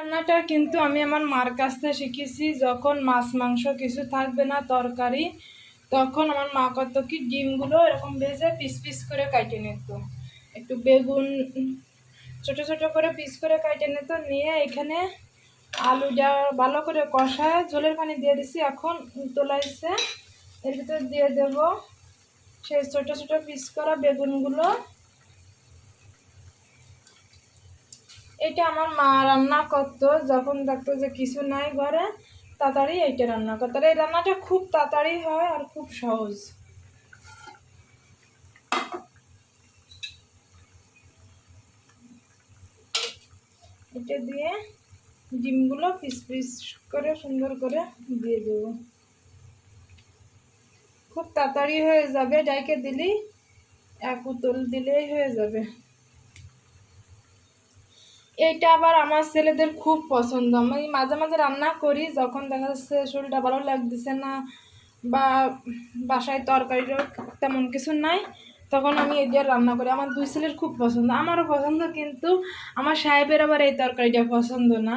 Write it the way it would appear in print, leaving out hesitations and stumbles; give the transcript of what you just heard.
রান্নাটা কিন্তু আমি আমার মার কাছ থেকে শিখেছি। যখন মাছ মাংস কিছু থাকবে না তরকারি, তখন আমার মা কত কি ডিমগুলো এরকম ভেজে পিস পিস করে কাটে নিত, একটু বেগুন ছোট ছোট করে পিস করে কাটে নিত, নিয়ে এখানে আলুটা ভালো করে কষায় ঝোলের পানি দিয়ে দিছি। এখন তোলাইছে এর ভিতর দিয়ে দেব সেই ছোট ছোট পিস করা বেগুনগুলো। এটা আমার মা রান্না করতো যখন দেখতো যে কিছু নাই ঘরে, তাড়াতাড়ি এইটা রান্না করতো। আর এই রান্নাটা খুব তাড়াতাড়ি হয় আর খুব সহজ। এটা দিয়ে ডিমগুলো পিস পিস করে সুন্দর করে দিয়ে দেব। খুব তাড়াতাড়ি হয়ে যাবে, ডাইকে দিলেই এক উতল দিলেই হয়ে যাবে। এইটা আবার আমার ছেলেদের খুব পছন্দ। আমি মাঝে মাঝে রান্না করি যখন দেখা যাচ্ছে শরীরটা ভালো লাগতেছে না বা বাসায় তরকারিরও তেমন কিছু নাই, তখন আমি এই দিয়ে রান্না করি। আমার দুই ছেলের খুব পছন্দ, আমারও পছন্দ, কিন্তু আমার সাহেবের আবার এই তরকারিটা পছন্দ না।